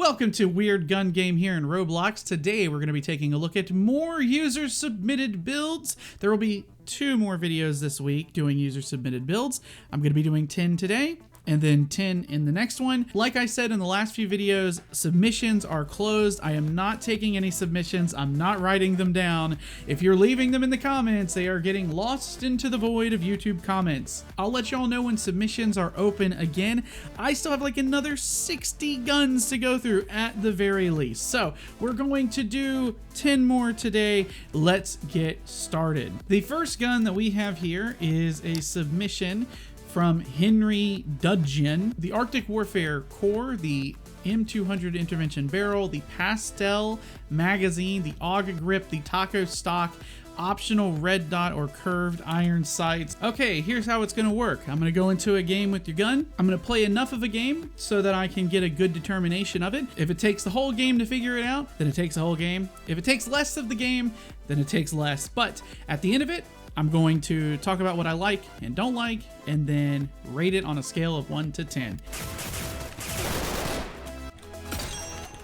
Welcome to Weird Gun Game here in Roblox. Today we're going to be taking a look at more user-submitted builds. There will be 2 more videos this week doing user-submitted builds. I'm going to be doing 10 today, and then 10 in the next one. Like I said in the last few videos, submissions are closed. I am not taking any submissions. I'm not writing them down. If you're leaving them in the comments, they are getting lost into the void of YouTube comments. I'll let y'all know when submissions are open again. I still have like another 60 guns to go through at the very least. So we're going to do 10 more today. Let's get started. The first gun that we have here is a submission from Henry Dudgeon. The Arctic Warfare Core, the M200 Intervention Barrel, the Pastel Magazine, the AUG Grip, the Taco Stock, optional red dot or curved iron sights. Okay, here's how it's gonna work. I'm gonna go into a game with your gun. I'm gonna play enough of a game so that I can get a good determination of it. If it takes the whole game to figure it out, then it takes the whole game. If it takes less of the game, then it takes less. But at the end of it, I'm going to talk about what I like and don't like, and then rate it on a scale of 1 to 10.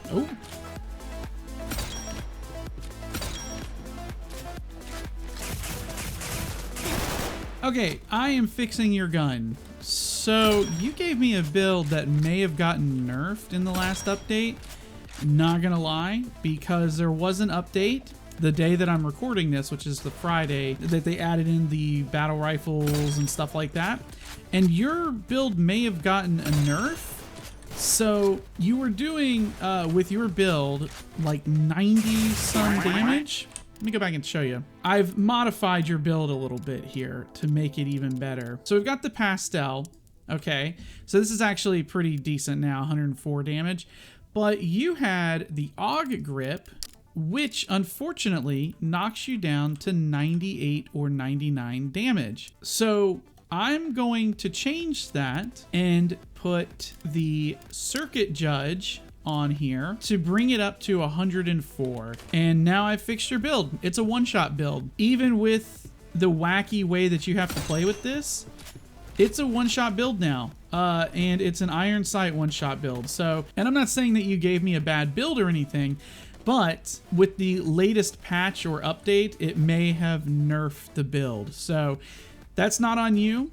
Oh. Okay, I am fixing your gun. So you gave me a build that may have gotten nerfed in the last update. Not gonna lie, because there was an update the day that I'm recording this, which is the Friday, that they added in the battle rifles and stuff like that. And your build may have gotten a nerf. So you were doing, with your build, like 90 some damage. Let me go back and show you. I've modified your build a little bit here to make it even better. So we've got the Pastel. Okay, so this is actually pretty decent now, 104 damage. But you had the AUG Grip, which unfortunately knocks you down to 98 or 99 damage. So I'm going to change that and put the Circuit Judge on here to bring it up to 104. And now I've fixed your build. It's a one-shot build. Even with the wacky way that you have to play with this, it's a one-shot build now. And it's an iron sight one-shot build. So, and I'm not saying that you gave me a bad build or anything, but with the latest patch or update, it may have nerfed the build. So that's not on you.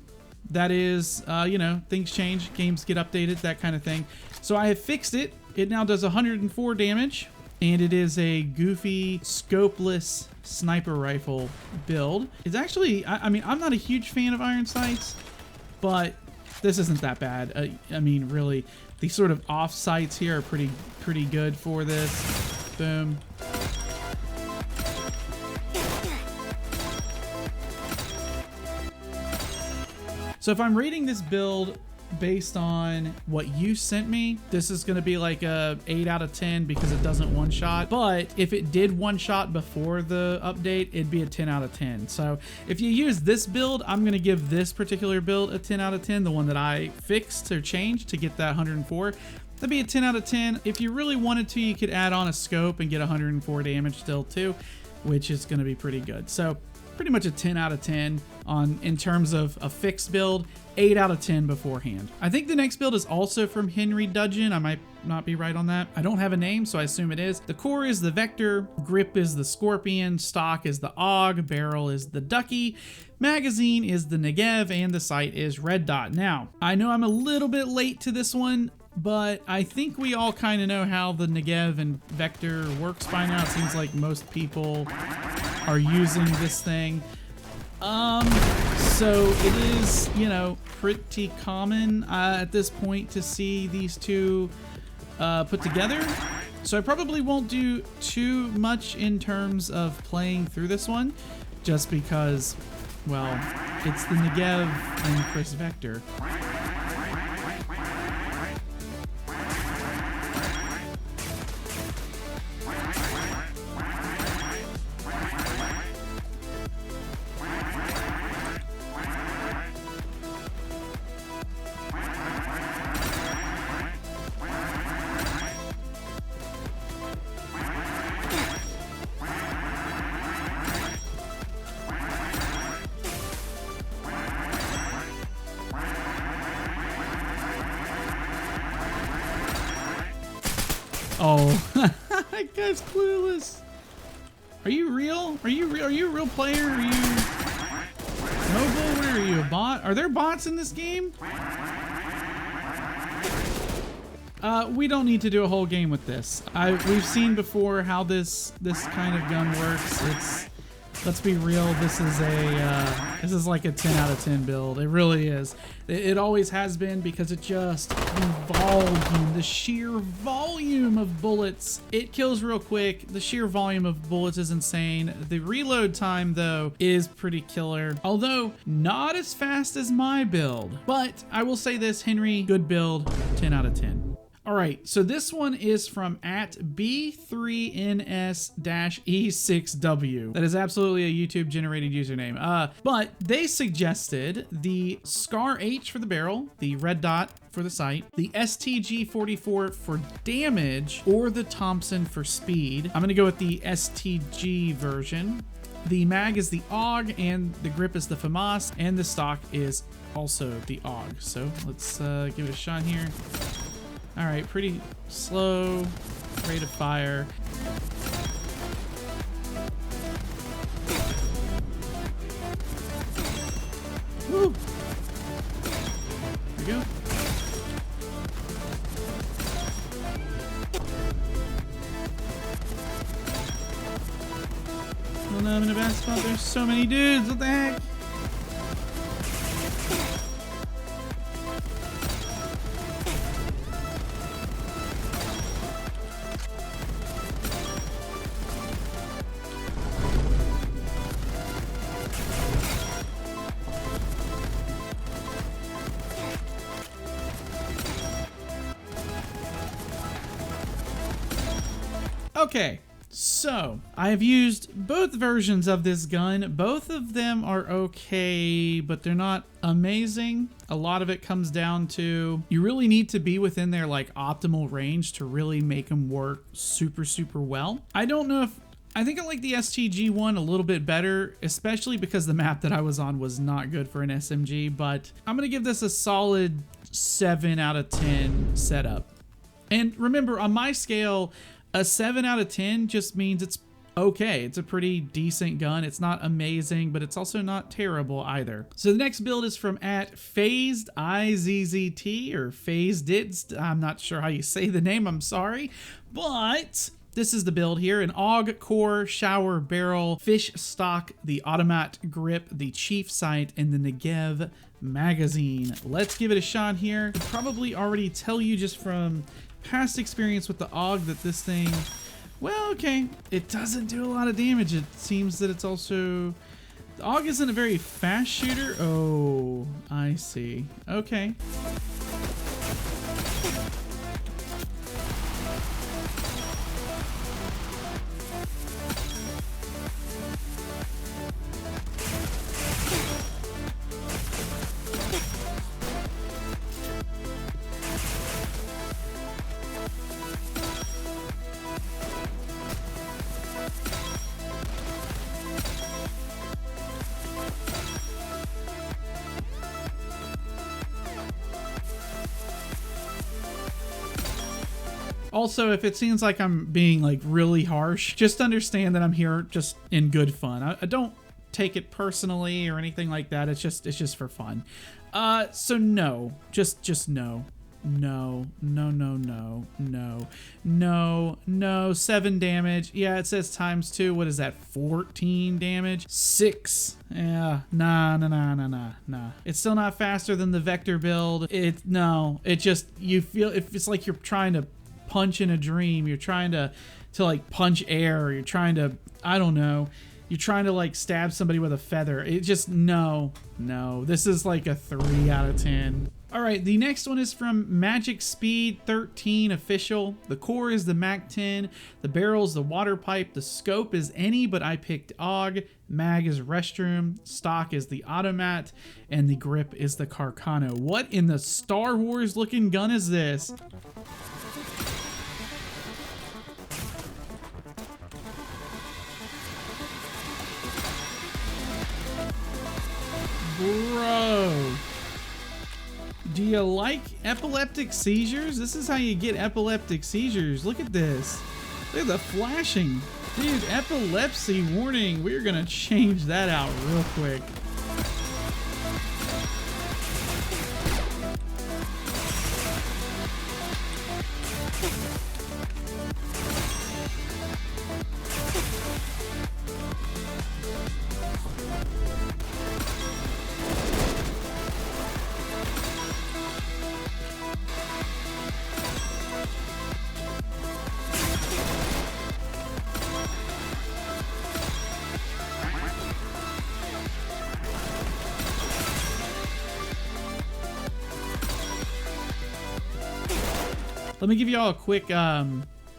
That is, you know, things change, games get updated, that kind of thing. So I have fixed it. It now does 104 damage, and it is a goofy, scopeless sniper rifle build. It's actually, I mean, I'm not a huge fan of iron sights, but this isn't that bad. I mean, really, the sort of off sights here are pretty good for this. Boom. So if I'm rating this build based on what you sent me, this is going to be like a 8 out of 10 because it doesn't one-shot. But if it did one-shot before the update, it'd be a 10 out of 10. So if you use this build, I'm going to give this particular build a 10 out of 10, the one that I fixed or changed to get that 104. That'd be a 10 out of 10. If you really wanted to, you could add on a scope and get 104 damage still too, which is going to be pretty good. So pretty much a 10 out of 10 in terms of a fixed build, 8 out of 10 beforehand. I think the next build is also from Henry Dudgeon. I might not be right on that. I don't have a name, so I assume it is. The core is the Vector, grip is the Scorpion, stock is the AUG, barrel is the Ducky, magazine is the Negev, and the sight is red dot. Now, I know I'm a little bit late to this one, but I think we all kind of know how the Negev and Vector works by now. It seems like most people are using this thing. So it is, you know, pretty common at this point to see these two put together. So I probably won't do too much in terms of playing through this one, just because, well, it's the Negev and Chris Vector. Oh, that guy's clueless. Are you real? Are you real? Are you a real player? Are you mobile? Where are you? A bot? Are there bots in this game? We don't need to do a whole game with this. We've seen before how this kind of gun works. Let's be real. This is like a 10 out of 10 build. It really is. It always has been, because it just the sheer volume of bullets. It kills real quick. The sheer volume of bullets is insane. The reload time though is pretty killer. Although not as fast as my build. But I will say this, Henry, good build, 10 out of 10. All right, so this one is from @B3NS-E6W. That is absolutely a YouTube generated username. But they suggested the Scar H for the barrel, the red dot for the sight, the STG-44 for damage, or the Thompson for speed. I'm gonna go with the STG version. The mag is the AUG, and the grip is the FAMAS, and the stock is also the AUG. So let's give it a shot here. All right, pretty slow rate of fire. Woo! There we go. Oh no, I'm in a bad spot. There's so many dudes. What the heck? Okay, so I have used both versions of this gun. Both of them are okay, but they're not amazing. A lot of it comes down to you really need to be within their like optimal range to really make them work super, super well. I don't know if I think I like the STG one a little bit better, especially because the map that I was on was not good for an SMG, but I'm gonna give this a solid 7 out of 10 setup. And remember, on my scale, a 7 out of 10 just means it's okay. It's a pretty decent gun. It's not amazing, but it's also not terrible either. So the next build is from @Phased IZZT or Phased It. I'm not sure how you say the name, I'm sorry. But this is the build here: an AUG core, shower barrel, fish stock, the automat grip, the chief sight, and the Negev magazine. Let's give it a shot here. I'd probably already tell you just from past experience with the AUG that this thing, well, okay, it doesn't do a lot of damage. It seems that it's also, the AUG isn't a very fast shooter. Oh, I see. Okay. Also, if it seems like I'm being like really harsh, just understand that I'm here just in good fun. I don't take it personally or anything like that. It's just for fun. So no, just no. No, no, no, no, no, no, no. 7 damage. Yeah, it says ×2. What is that? 14 damage? 6. Yeah, nah. It's still not faster than the Vector build. It just, you feel, it's like you're trying to punch in a dream. You're trying to like punch air. You're trying to, I don't know. You're trying to like stab somebody with a feather. It just, no. This is like a 3 out of 10. All right, the next one is from Magic Speed 13 Official. The core is the MAC-10, the barrel is the water pipe, the scope is any, but I picked AUG, mag is restroom, stock is the automat, and the grip is the Carcano. What in the Star Wars looking gun is this? Bro. Do you like epileptic seizures? This is how you get epileptic seizures. Look at this. Look at the flashing. Dude, epilepsy warning. We're gonna change that out real quick. Let me give you all a quick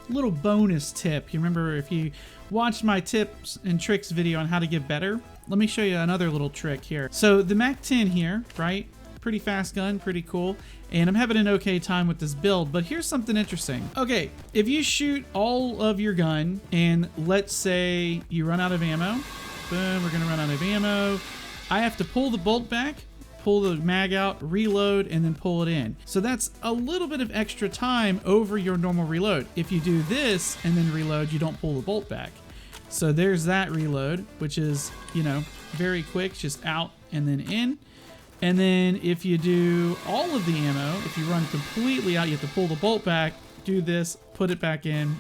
little bonus tip. You remember if you watched my tips and tricks video on how to get better? Let me show you another little trick here. So the MAC-10 here, right? Pretty fast gun, pretty cool. And I'm having an okay time with this build, but here's something interesting. Okay, if you shoot all of your gun and let's say you run out of ammo, boom, we're gonna run out of ammo. I have to pull the bolt back, pull the mag out, reload, and then pull it in. So that's a little bit of extra time over your normal reload. If you do this and then reload, you don't pull the bolt back. So there's that reload, which is, you know, very quick, just out and then in. And then if you do all of the ammo, if you run completely out, you have to pull the bolt back, do this, put it back in,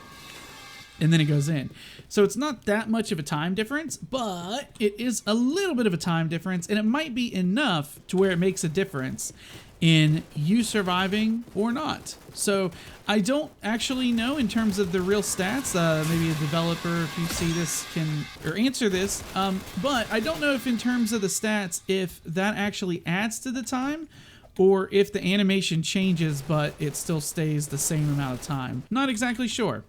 and then it goes in. So it's not that much of a time difference, but it is a little bit of a time difference, and it might be enough to where it makes a difference in you surviving or not. So I don't actually know in terms of the real stats. Maybe a developer, if you see this, can or answer this. But I don't know if in terms of the stats, if that actually adds to the time, or if the animation changes, but it still stays the same amount of time. Not exactly sure.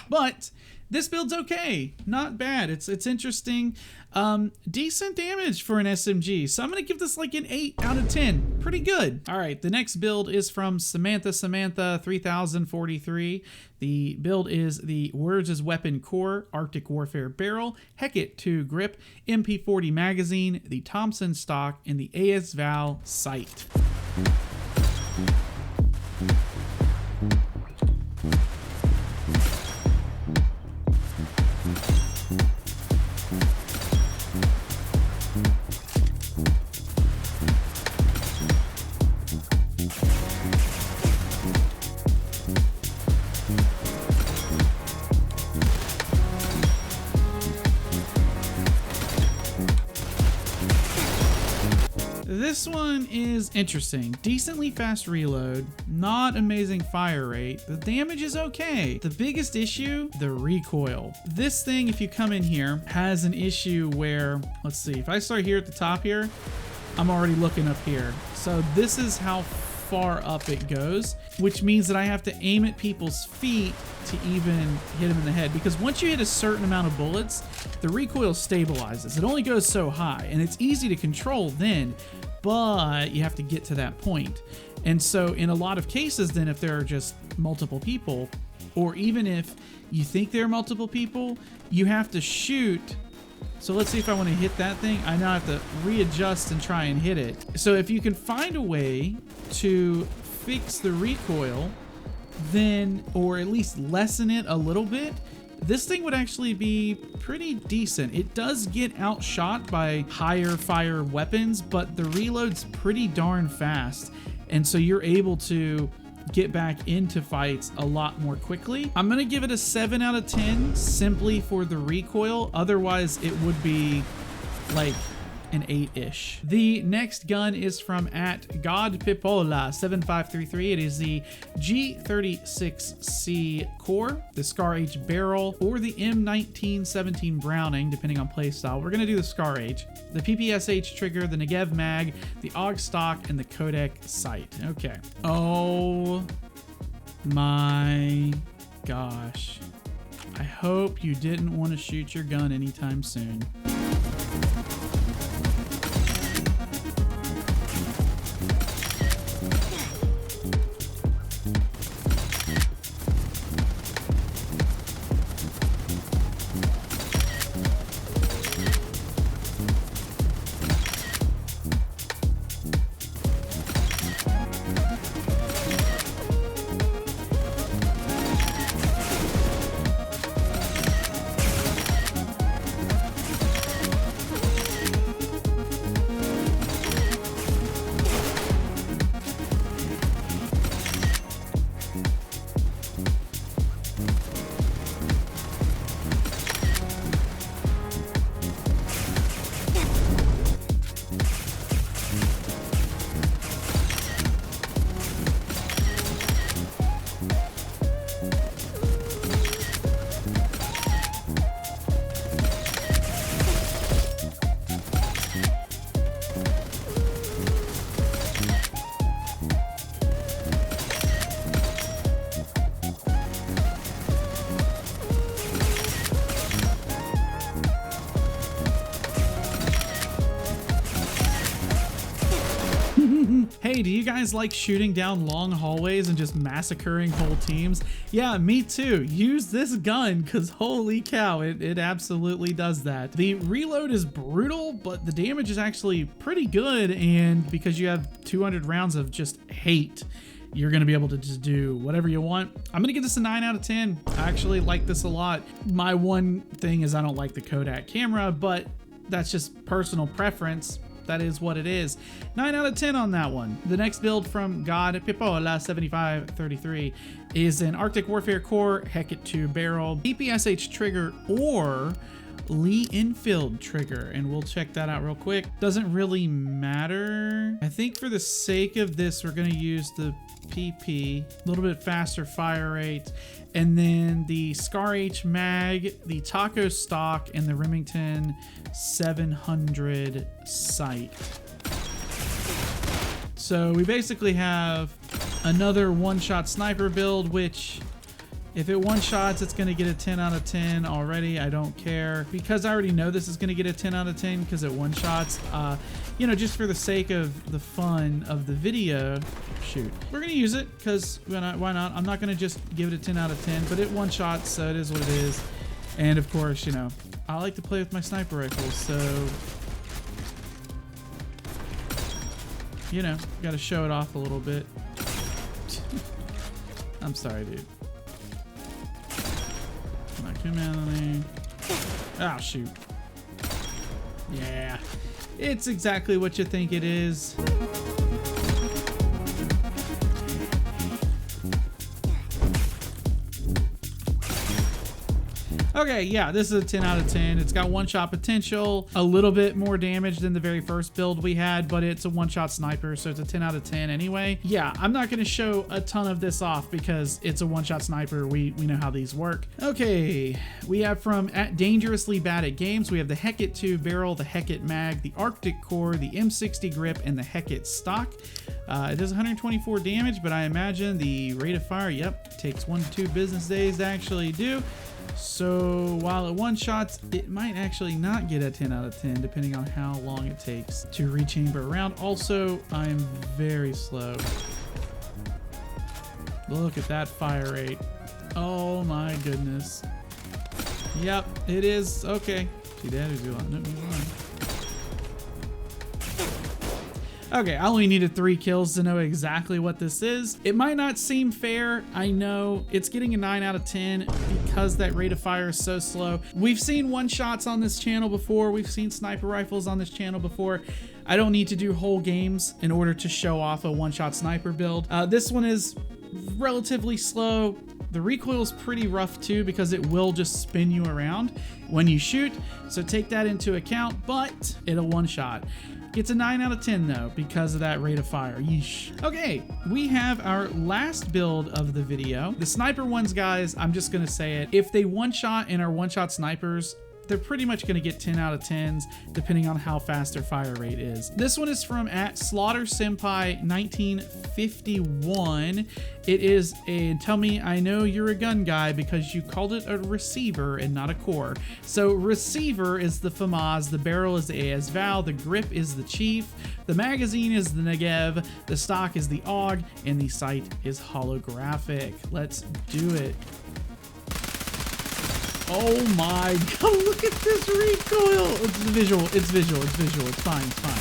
But this build's okay, not bad. It's interesting, decent damage for an SMG. So I'm gonna give this like an 8 out of 10. Pretty good. All right, the next build is from Samantha 3043. The build is the Words as Weapon Core Arctic Warfare Barrel, Heckett 2 Grip, MP40 magazine, the Thompson stock, and the AS Val sight. This one is interesting. Decently fast reload, not amazing fire rate. The damage is okay. The biggest issue, the recoil. This thing, if you come in here, has an issue where, let's see, if I start here at the top here, I'm already looking up here. So this is how far up it goes, which means that I have to aim at people's feet to even hit them in the head, because once you hit a certain amount of bullets, the recoil stabilizes. It only goes so high, and it's easy to control then, but you have to get to that point. And so in a lot of cases then, if there are just multiple people, or even if you think there are multiple people, you have to shoot. So let's see if I want to hit that thing. I now have to readjust and try and hit it. So if you can find a way to fix the recoil, then, or at least lessen it a little bit, this thing would actually be pretty decent. It does get outshot by higher fire weapons, but the reload's pretty darn fast. And so you're able to get back into fights a lot more quickly. I'm gonna give it a 7 out of 10 simply for the recoil. Otherwise, it would be like an 8-ish. The next gun is from @GodPipola7533. It is the G36C core, the Scar H barrel, or the M1917 Browning, depending on playstyle. We're gonna do the Scar H, the PPSH trigger, the Negev mag, the AUG stock, and the codec sight. Okay. Oh my gosh. I hope you didn't want to shoot your gun anytime soon. Hey, do you guys like shooting down long hallways and just massacring whole teams? Yeah, me too. Use this gun, because holy cow, it absolutely does that. The reload is brutal, but the damage is actually pretty good, and because you have 200 rounds of just hate, you're going to be able to just do whatever you want. I'm going to give this a 9 out of 10. I actually like this a lot. My one thing is I don't like the Kodak camera, but that's just personal preference. That is what it is. 9 out of 10 on that one. The next build from God Pipola 7533 is an Arctic Warfare Core Heket 2 barrel, DPSH trigger, or Lee Infield trigger, and we'll check that out real quick. Doesn't really matter. I think for the sake of this, we're gonna use the PP, a little bit faster fire rate, and then the Scar H mag, the Taco stock, and the Remington 700 sight. So we basically have another one-shot sniper build, which if it one-shots, it's going to get a 10 out of 10 already. I don't care. Because I already know this is going to get a 10 out of 10 because it one-shots. You know, just for the sake of the fun of the video, shoot. We're going to use it because why not? I'm not going to just give it a 10 out of 10, but it one-shots, so it is what it is. And of course, you know, I like to play with my sniper rifles, so, you know, got to show it off a little bit. I'm sorry, dude. Too many. Oh, shoot. Yeah. It's exactly what you think it is. Okay, yeah, this is a 10 out of 10. It's got one-shot potential, a little bit more damage than the very first build we had, but it's a one-shot sniper, so it's a 10 out of 10 anyway. Yeah, I'm not going to show a ton of this off because it's a one-shot sniper. We know how these work. Okay, we have from at Dangerously Bad at Games, we have the Heket 2 barrel, the Heket mag, the Arctic core, the M60 grip, and the Heket stock. It does 124 damage, but I imagine the rate of fire, yep, takes 1 to 2 business days to actually do. So while it one-shots, it might actually not get a 10 out of 10 depending on how long it takes to rechamber around. Also, I'm very slow. Look at that fire rate. Oh my goodness. Yep, it is. Okay. See, that is on. No, move on. Okay, I only needed 3 kills to know exactly what this is. It might not seem fair. I know it's getting a 9 out of 10 because that rate of fire is so slow. We've seen one-shots on this channel before. We've seen sniper rifles on this channel before. I don't need to do whole games in order to show off a one-shot sniper build. This one is relatively slow. The recoil is pretty rough too because it will just spin you around when you shoot. So take that into account, but it'll one-shot. Gets a 9 out of 10 though because of that rate of fire. Yeesh. Okay, we have our last build of the video. The sniper ones, guys, I'm just gonna say it. If they one-shot and are one-shot snipers, they're pretty much going to get 10 out of 10s depending on how fast their fire rate is. This one is from at Slaughter Senpai 1951. It is a, tell me I know you're a gun guy because you called it a receiver and not a core. So receiver is the FAMAS, the barrel is the ASVAL, the grip is the Chief, the magazine is the Negev, the stock is the AUG, and the sight is holographic. Let's do it. Oh my god, look at this recoil! It's visual, it's visual, it's visual, it's fine, it's fine.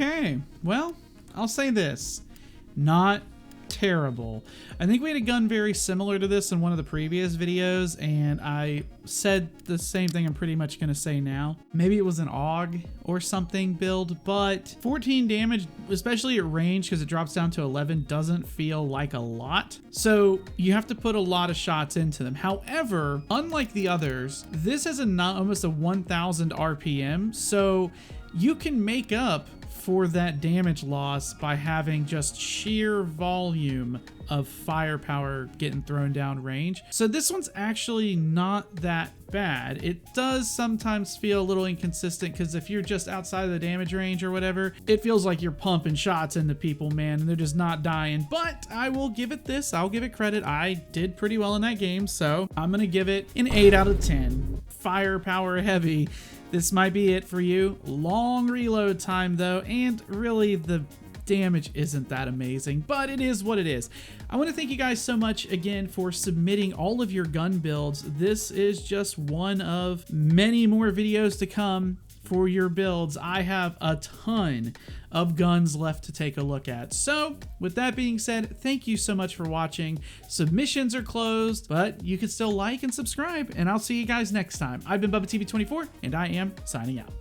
Okay, well, I'll say this. Not terrible. I think we had a gun very similar to this in one of the previous videos, and I said the same thing I'm pretty much going to say now. Maybe it was an AUG or something build, but 14 damage, especially at range because it drops down to 11, doesn't feel like a lot. So you have to put a lot of shots into them. However, unlike the others, this has almost a 1000 RPM, so you can make up for that damage loss by having just sheer volume of firepower getting thrown down range. So this one's actually not that bad. It does sometimes feel a little inconsistent because if you're just outside of the damage range or whatever, it feels like you're pumping shots into people, man, and they're just not dying. But I will give it this. I'll give it credit. I did pretty well in that game, so I'm gonna give it an 8 out of 10. Firepower heavy. This might be it for you. Long reload time though, and really the damage isn't that amazing, but it is what it is. I want to thank you guys so much again for submitting all of your gun builds. This is just one of many more videos to come for your builds. I have a ton of guns left to take a look at. So with that being said, thank you so much for watching. Submissions are closed, but you can still like and subscribe, and I'll see you guys next time. I've been BubbaTV24, and I am signing out.